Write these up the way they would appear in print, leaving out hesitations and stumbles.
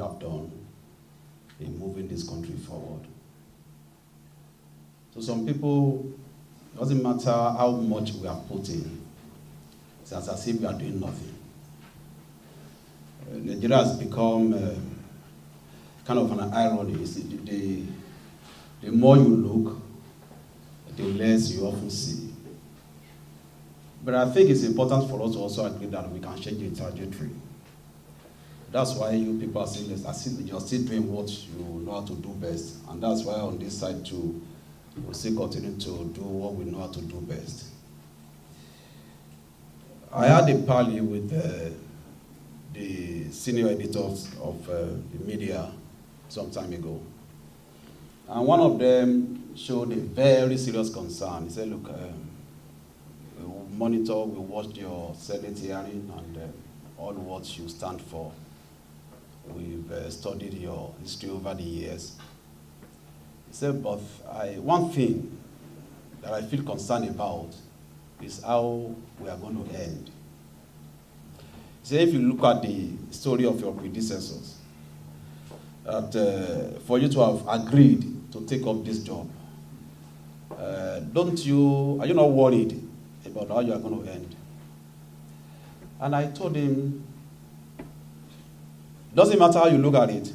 have done in moving this country forward. So some people, it doesn't matter how much we have put in, it's as if we are doing nothing. Nigeria has become kind of an irony. The more you look, the less you often see. But I think it's important for us to also agree that we can change the trajectory. That's why you people are saying this, you're still doing what you know how to do best. And that's why on this side too, we'll still continue to do what we know how to do best. I had a parley with the senior editors of the media some time ago. And one of them showed a very serious concern. He said, look, we'll monitor, we'll watch your Senate hearing and all what you stand for. We've studied your history over the years. He said, but one thing that I feel concerned about is how we are going to end. He said, if you look at the story of your predecessors, that for you to have agreed to take up this job, are you not worried about how you are going to end? And I told him, doesn't matter how you look at it,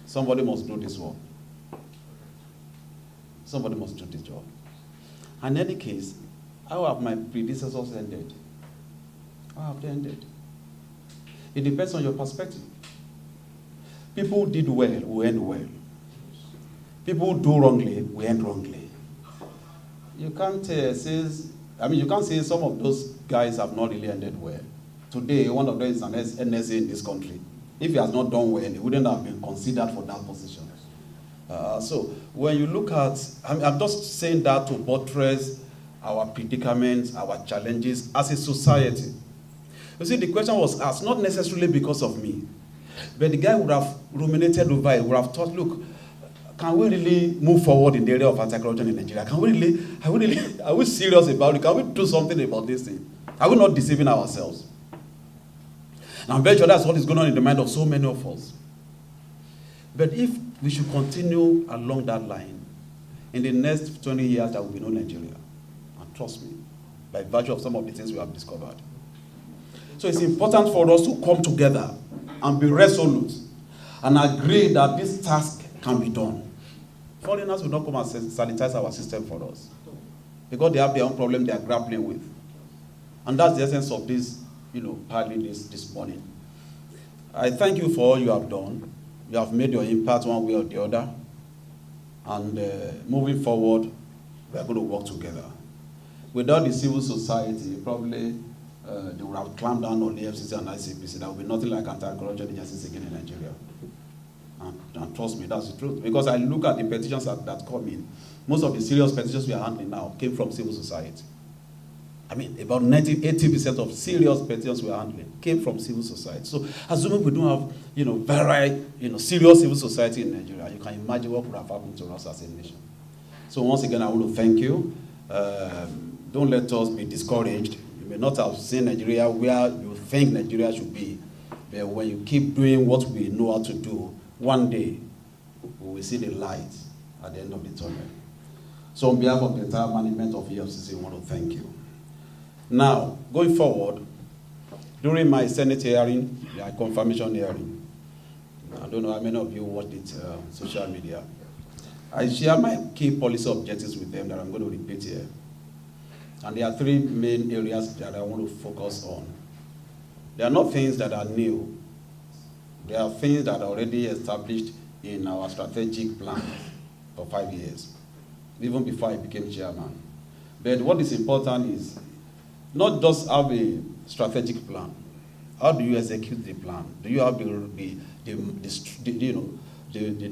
somebody must do this work. Somebody must do this job. And in any case, how have my predecessors ended? How have they ended? It depends on your perspective. People who did well will end well. People who do wrongly will end wrongly. You can't say some of those guys have not really ended well. Today, one of them is an NSA in this country. If he has not done well, he wouldn't have been considered for that position. So when you look at, I'm just saying that to buttress our predicaments, our challenges as a society. You see, the question was asked, not necessarily because of me, but the guy would have ruminated over it, would have thought, look, can we really move forward in the area of anti-corruption in Nigeria? Are we serious about it? Can we do something about this thing? Are we not deceiving ourselves? And I'm very sure that's what is going on in the mind of so many of us. But if we should continue along that line, in the next 20 years there will be no Nigeria. And trust me, by virtue of some of the things we have discovered. So it's important for us to come together and be resolute and agree that this task can be done. Foreigners will not come and sanitize our system for us because they have their own problem they are grappling with. And that's the essence of this, parley this morning. I thank you for all you have done. You have made your impact one way or the other. And moving forward, we are going to work together. Without the civil society, probably they would have clamped down on the EFCC and ICPC. There will be nothing like anti-corruption agencies again in Nigeria. And trust me, that's the truth. Because I look at the petitions that come in. Most of the serious petitions we are handling now came from civil society. About 80% of serious petitions we are handling came from civil society. So, assuming we don't have, very, serious civil society in Nigeria, you can imagine what would have happened to us as a nation. So, once again, I want to thank you. Don't let us be discouraged. You may not have seen Nigeria where you think Nigeria should be, but when you keep doing what we know how to do, one day we will see the light at the end of the tunnel. So, on behalf of the entire management of EFCC, I want to thank you. Now, going forward, during my Senate hearing, my confirmation hearing, I don't know how many of you watched it on social media, I share my key policy objectives with them that I'm going to repeat here. And there are three main areas that I want to focus on. They are not things that are new. They are things that are already established in our strategic plan for 5 years, even before I became chairman. But what is important is not just have a strategic plan. How do you execute the plan? Do you have the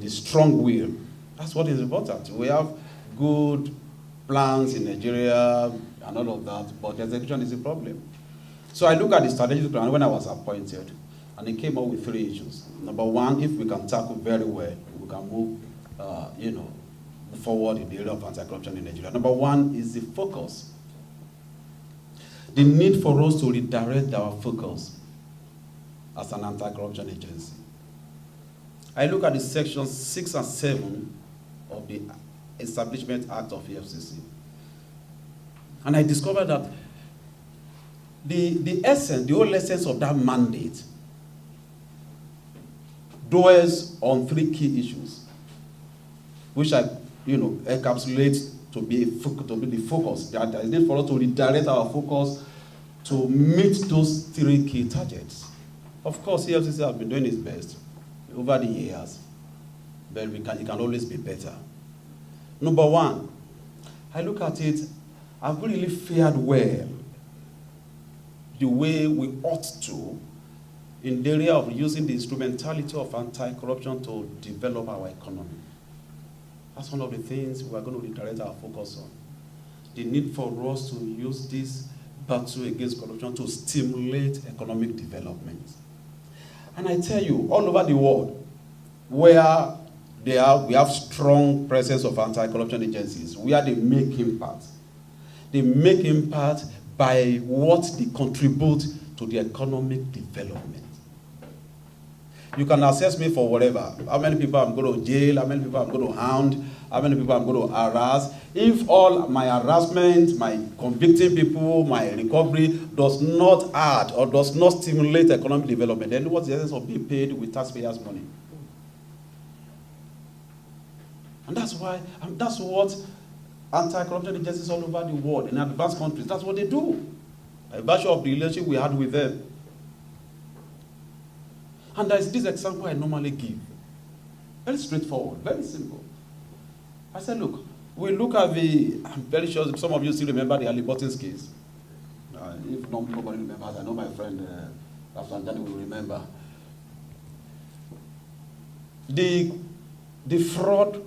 strong will? That's what is important. We have good plans in Nigeria and all of that, but the execution is a problem. So I look at the strategic plan when I was appointed, and it came up with 3 issues. Number one, if we can tackle very well, we can move, forward in the area of anti-corruption in Nigeria. Number one is the focus. The need for us to redirect our focus as an anti-corruption agency. I look at the sections 6 and 7 of the Establishment Act of EFCC. And I discovered that the whole essence of that mandate dwells on 3 key issues, which I, encapsulate to be the focus. That is need for us to redirect our focus to meet those 3 key targets. Of course, EFCC has been doing its best over the years, but it can always be better. Number 1, I look at it, have we really fared well the way we ought to in the area of using the instrumentality of anti-corruption to develop our economy? That's one of the things we're going to redirect our focus on. The need for us to use this battle against corruption to stimulate economic development. And I tell you, all over the world, where we have strong presence of anti-corruption agencies, where they make impact. They make impact by what they contribute to the economic development. You can assess me for whatever. How many people I'm going to jail, how many people I'm going to hound, how many people I'm going to harass. If all my harassment, my convicting people, my recovery does not add or does not stimulate economic development, then what's the essence of being paid with taxpayers' money? And that's what anti-corruption agencies all over the world, in advanced countries, that's what they do. By virtue of the relationship we had with them. And there's this example I normally give. Very straightforward, very simple. I said, look, we look at I'm very sure some of you still remember the Ali Buttons case. If nobody remembers, I know my friend, Pastor Danny will remember. The fraud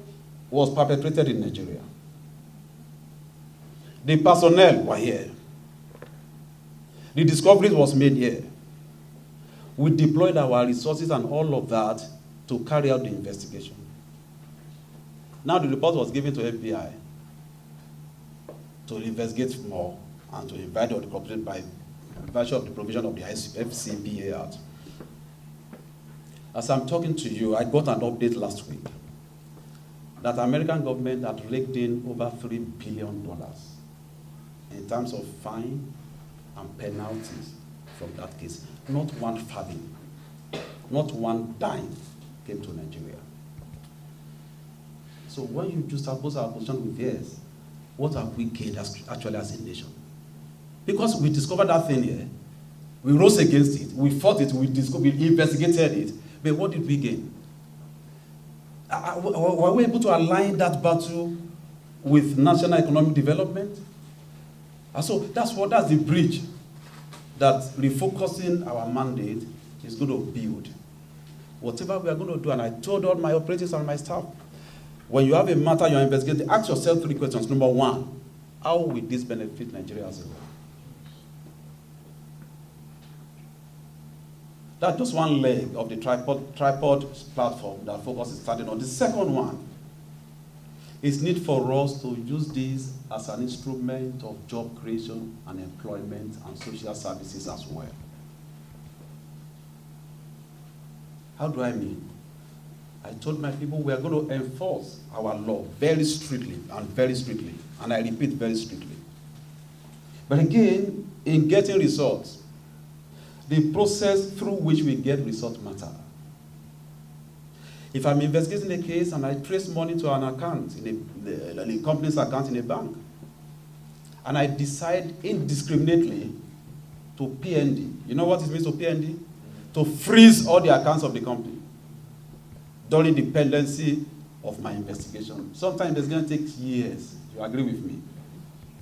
was perpetrated in Nigeria. The personnel were here. The discovery was made here. We deployed our resources and all of that to carry out the investigation. Now the report was given to FBI to investigate more and to invite the corporate by virtue of the provision of the FCPA Act. As I'm talking to you, I got an update last week that the American government had raked in over $3 billion in terms of fine and penalties from that case. Not one farthing, not one dime came to Nigeria. So when you just oppose our position with theirs, what have we gained actually as a nation? Because we discovered that thing here, we rose against it, we fought it, we investigated it, but what did we gain? Were we able to align that battle with national economic development? And so that's the bridge that refocusing our mandate is going to build. Whatever we are going to do, and I told all my operatives and my staff, when you have a matter you're investigating, ask yourself 3 questions. Number 1, how will this benefit Nigeria as a whole? That's just one leg of the tripod platform that focus is starting on. The second one is need for us to use this as an instrument of job creation and employment and social services as well. How do I mean? I told my people we are going to enforce our law very strictly, and I repeat, very strictly. But again, in getting results, the process through which we get results matter. If I'm investigating a case and I trace money to an account, in a company's account in a bank, and I decide indiscriminately to PND, you know what it means to PND? To freeze all the accounts of the company during the pendency of my investigation. Sometimes it's going to take years. You agree with me?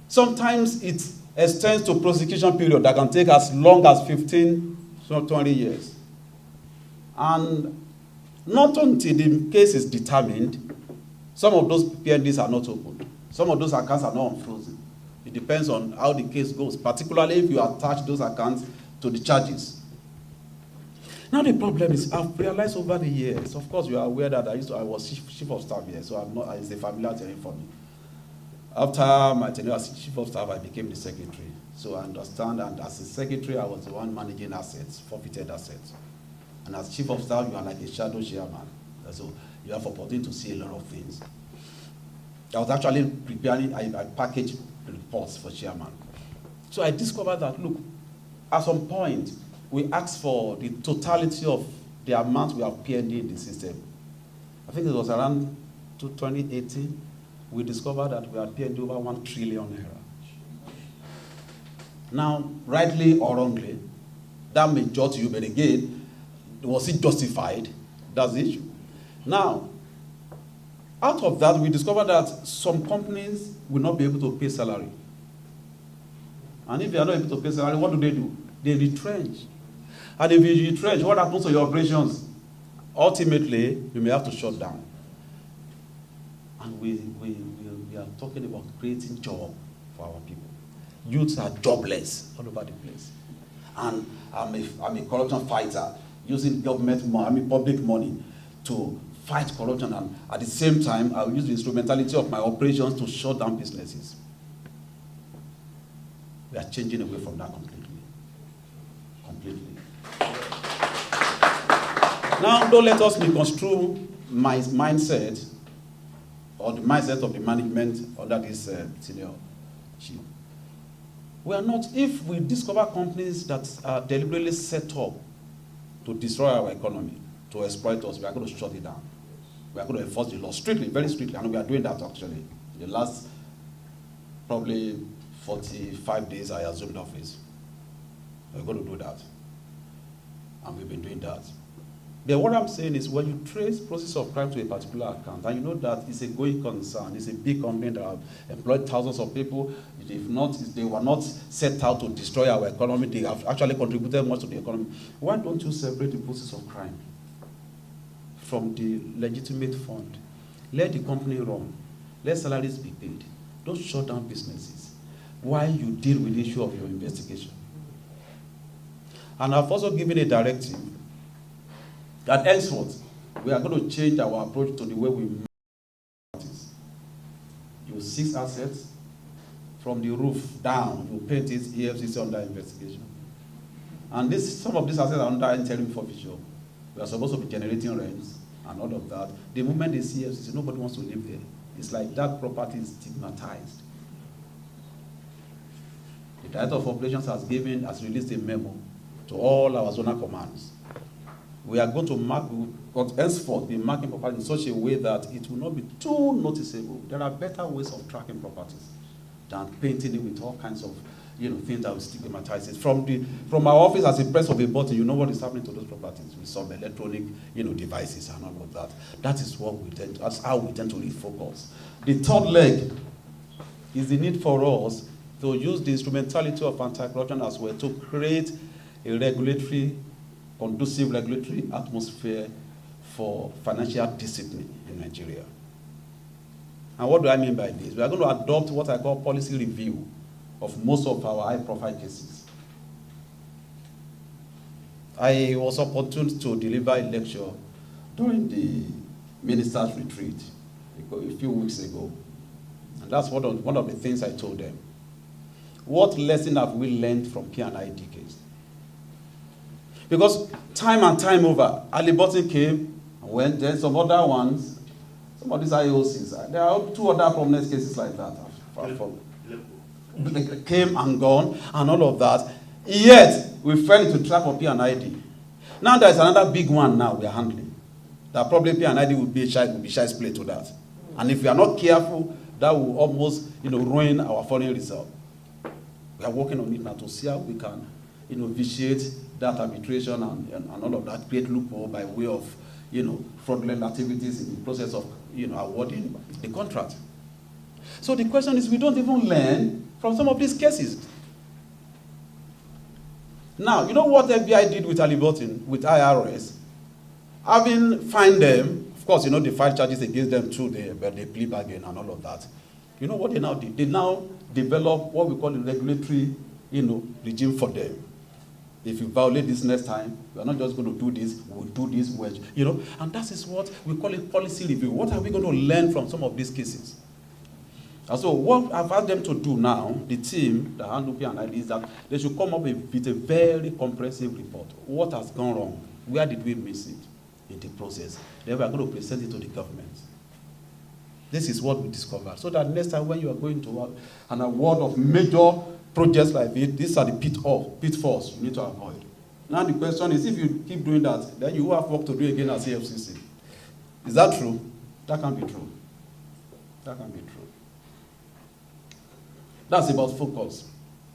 Sometimes it extends to prosecution period that can take as long as 15, 20 years. And not until the case is determined, some of those PNDs are not opened. Some of those accounts are not unfrozen. It depends on how the case goes, particularly if you attach those accounts to the charges. Now the problem is, I've realized over the years, of course you are aware that I was chief of staff here, so it's a familiar terrain for me. After my tenure as chief of staff, I became the secretary. So I understand, and as a secretary, I was the one managing assets, forfeited assets. And as chief of staff, you are like a shadow chairman. So you have opportunity to see a lot of things. I was actually preparing, I packaged reports for chairman. So I discovered that, look, at some point, we asked for the totality of the amount we have P&D in the system. I think it was around 2018, we discovered that we had P&D over 1 trillion naira. Now, rightly or wrongly, that may judge you, but again, was it justified? That's the issue. Now, out of that, we discovered that some companies will not be able to pay salary. And if they are not able to pay salary, what do? They retrench. And if you retrench, what happens to your operations? Ultimately, you may have to shut down. And we are talking about creating jobs for our people. Youths are jobless all over the place. And I'm a corruption fighter, using government money, public money to fight corruption, and at the same time, I will use the instrumentality of my operations to shut down businesses. We are changing away from that completely. Now, don't let us misconstrue my mindset or the mindset of the management under this senior chief. We are not, if we discover companies that are deliberately set up to destroy our economy, to exploit us, we are going to shut it down. We are going to enforce the law strictly, very strictly, and we are doing that actually. In the last probably 45 days I assumed office. We're going to do that. And we've been doing that. But what I'm saying is, when you trace process of crime to a particular account, and you know that it's a going concern, it's a big company that have employed thousands of people, if they were not set out to destroy our economy, they have actually contributed much to the economy. Why don't you separate the process of crime from the legitimate fund? Let the company run. Let salaries be paid. Don't shut down businesses while you deal with the issue of your investigation. And I've also given a directive that henceforth, we are going to change our approach to the way we manage properties. You seize assets from the roof down, you paint it EFCC under investigation. And some of these assets are under interim forfeiture. We are supposed to be generating rents and all of that. The moment they see EFCC, nobody wants to live there. It's like that property is stigmatized. The Director of Operations has released a memo to all our zonal commands. We are going to henceforth be marking property in such a way that it will not be too noticeable. There are better ways of tracking properties than painting it with all kinds of things that will stigmatize it. From our office, as a press of a button, you know what is happening to those properties with some electronic devices and all of that. That's how we tend to refocus. The third leg is the need for us to use the instrumentality of anti-corruption as well to create a conducive regulatory atmosphere for financial discipline in Nigeria. And what do I mean by this? We are going to adopt what I call policy review of most of our high-profile cases. I was opportune to deliver a lecture during the minister's retreat a few weeks ago. And that's one of the things I told them. What lesson have we learned from P&ID case? Because time and time over, Ali Button came, and went there, some other ones, some of these IOCs, there are 2 other prominent cases like that. Came and gone, and all of that. Yet, we fell into trap of P&ID. Now there's another big one now we are handling. That probably P&ID will be shy play to that. And if we are not careful, that will almost ruin our foreign reserve. We are working on it now to see how we can vitiate that arbitration and all of that, create loophole by way of fraudulent activities in the process of awarding the contract. So the question is, we don't even learn from some of these cases. Now, you know what FBI did with Ali Button, with IRS? Having fined them, of course, they filed charges against them too, but they plea bargain and all of that. You know what they now did? They now develop what we call a regulatory, regime for them. If you violate this next time, we are not just going to do this, we'll do this, and that is what we call a policy review. What are we going to learn from some of these cases? And so what I've asked them to do now, the team that handle P&ID, is that they should come up with a very comprehensive report. What has gone wrong? Where did we miss it? in the process. Then we are going to present it to the government. This is what we discovered. So that next time when you are going to an award of major projects like this, these are the pitfalls you need to avoid. Now the question is, if you keep doing that, then you will have work to do again as EFCC. Is that true? That can't be true. That can't be true. That's about focus.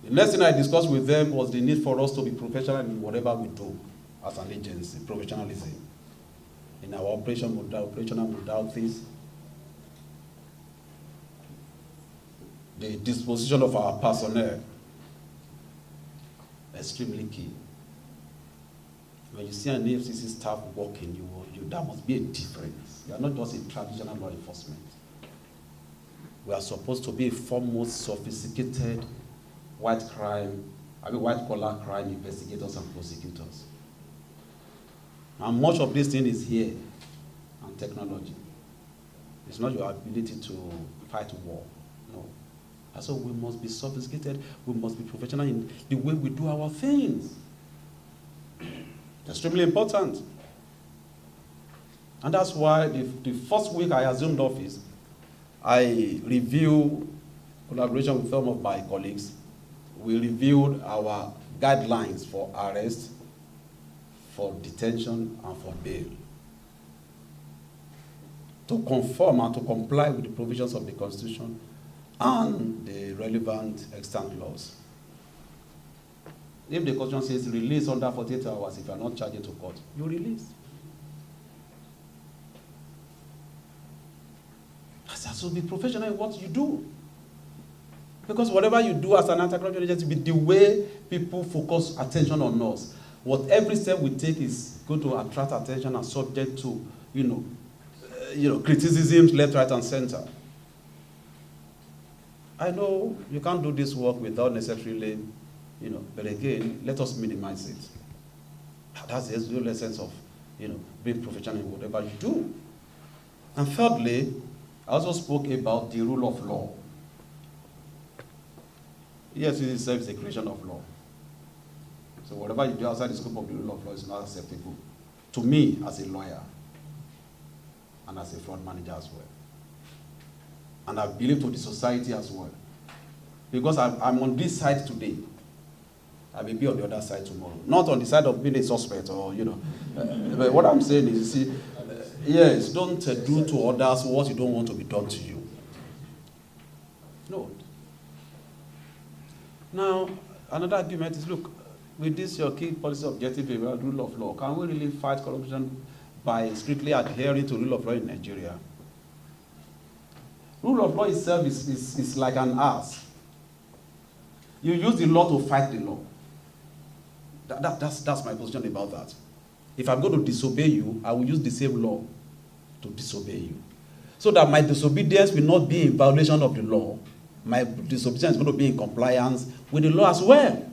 The next thing I discussed with them was the need for us to be professional in whatever we do as an agency, professionalism. In our operational modalities, the disposition of our personnel, extremely key. When you see an EFCC staff working, there must be a difference. You are not just a traditional law enforcement. We are supposed to be a foremost sophisticated white collar crime investigators and prosecutors. And much of this thing is here, and technology. It's not your ability to fight war, no. And so we must be sophisticated, we must be professional in the way we do our things. Extremely important. And that's why the first week I assumed office, I reviewed, collaboration with some of my colleagues, we reviewed our guidelines for arrest, for detention, and for bail, to conform and to comply with the provisions of the Constitution and the relevant extant laws. If the Constitution says release under 48 hours, if you are not charged to court, you release. So be professional in what you do. Because whatever you do as an anti-corruption agency, be the way people focus attention on us. What every step we take is going to attract attention and subject to, criticisms left, right, and center. I know you can't do this work without necessarily, but again, let us minimize it. That's the real essence of, being professional in whatever you do. And thirdly, I also spoke about the rule of law. Yes, it itself is a creation of law. So whatever you do outside the scope of the rule of law is not acceptable to me as a lawyer and as a fraud manager as well. And I believe to the society as well. Because I'm on this side today. I may be on the other side tomorrow. Not on the side of being a suspect or, but what I'm saying is, you see, yes, don't do to others what you don't want to be done to you. No. Now, another argument is, look, with this your key policy objective, rule of law, can we really fight corruption by strictly adhering to rule of law in Nigeria? Rule of law itself is like an ass. You use the law to fight the law. That's my position about that. If I'm going to disobey you, I will use the same law to disobey you. So that my disobedience will not be in violation of the law. My disobedience is going to be in compliance with the law as well.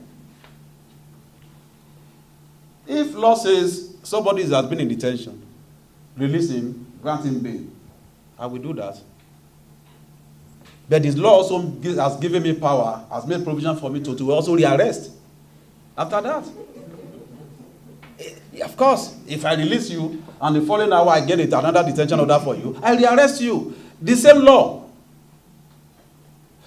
If law says somebody has been in detention, release him, grant him bail, I will do that. But this law also has given me power, has made provision for me to also rearrest. After that, of course, if I release you and the following hour I get another detention order for you, I rearrest you. The same law.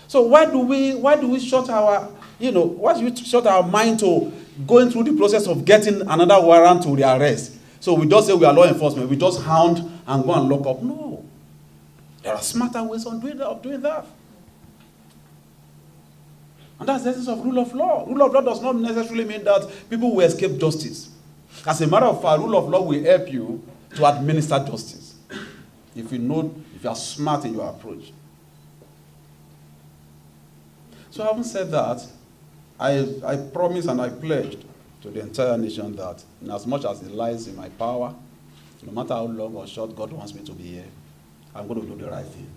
So why do we shut our, why do we shut our mind to going through the process of getting another warrant to rearrest? So we just say we are law enforcement, we just hound and go and lock up. No. There are smarter ways of doing that. And that's the essence of rule of law. Rule of law does not necessarily mean that people will escape justice. As a matter of fact, rule of law will help you to administer justice. If you are smart in your approach. So having said that, I promised and I pledged to the entire nation that in as much as it lies in my power, no matter how long or short God wants me to be here, I'm going to do the right thing.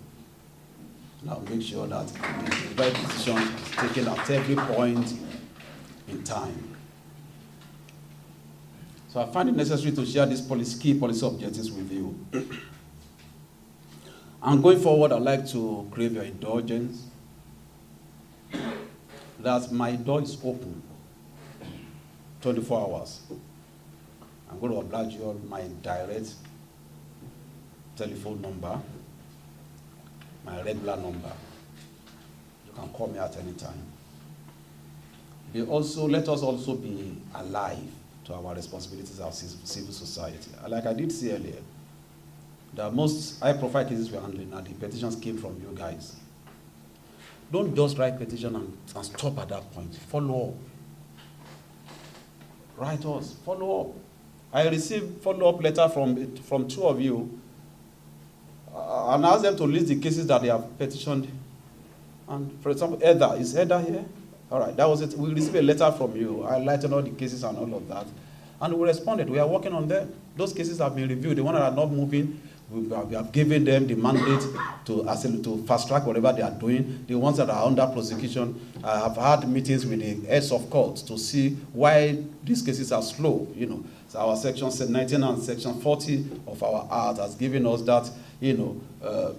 And I'll make sure that the right decision is taken at every point in time. So I find it necessary to share these key policy objectives with you. And going forward, I'd like to crave your indulgence that my door is open 24 hours. I'm going to oblige you on my direct telephone number, my regular number. You can call me at any time. Let us also be alive to our responsibilities as civil society. Like I did say earlier, the most high-profile cases we're handling and the petitions came from you guys. Don't just write petition and stop at that point. Follow up. Write us. Follow up. I received follow-up letter from two of you and asked them to list the cases that they have petitioned. And for example, is Heather here? All right, that was it. We received a letter from you, highlighting all the cases and all of that. And we responded. We are working on them. Those cases have been reviewed. The ones that are not moving, we have given them the mandate to fast-track whatever they are doing. The ones that are under prosecution, I have had meetings with the heads of courts to see why these cases are slow. So our section 19 and section 40 of our Act has given us that,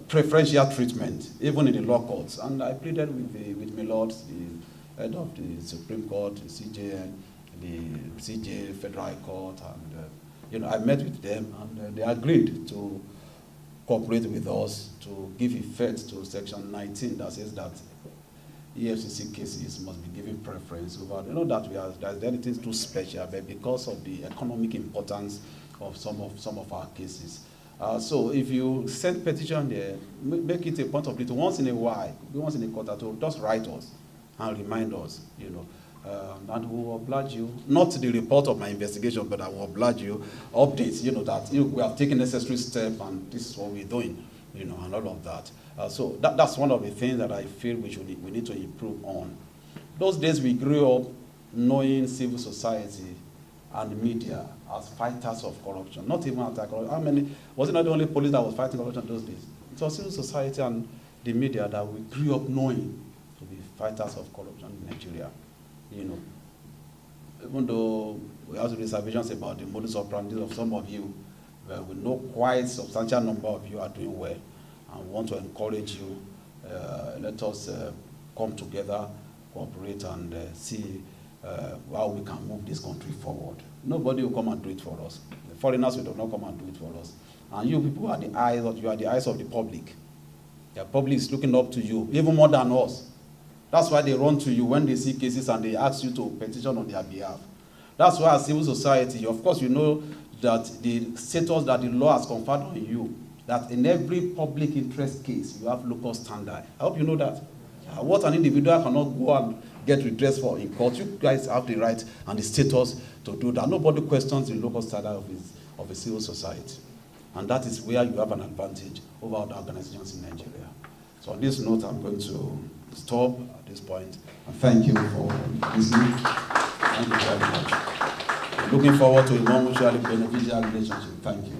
preferential treatment, even in the law courts. And I pleaded with my lord, the head of the Supreme Court, the CJN, the CJ Federal High Court, and I met with them, and they agreed to cooperate with us to give effect to section 19 that says that EFCC cases must be given preference over. That there's anything too special, but because of the economic importance of some of our cases. So if you send petition there, make it a point of it once in a while, once in a quarter, to just write us and remind us, and we will oblige you, not the report of my investigation, but I will oblige you, updates, that we have taken necessary steps and this is what we're doing, and all of that. So that's one of the things that I feel we need to improve on. Those days we grew up knowing civil society and media as fighters of corruption, not even anti-corruption. How many, was it not the only police that was fighting corruption those days? It was civil society and the media that we grew up knowing to be fighters of corruption in Nigeria. Even though we have reservations about the modus operandi of some of you, we know quite a substantial number of you are doing well and we want to encourage you. Let us come together, cooperate, and see how we can move this country forward. Nobody will come and do it for us. The foreigners will not come and do it for us. And you people are the eyes of the public. The public is looking up to you, even more than us. That's why they run to you when they see cases and they ask you to petition on their behalf. That's why as civil society, of course, you know that the status that the law has conferred on you, that in every public interest case, you have local standard. I hope you know that. What an individual cannot go and get redress for in court, you guys have the right and the status to do that. Nobody questions the local standard of a civil society. And that is where you have an advantage over other organizations in Nigeria. So on this note, I'm going to stop at this point. And thank you for listening. Thank you very much. Looking forward to a more mutually beneficial relationship. Thank you.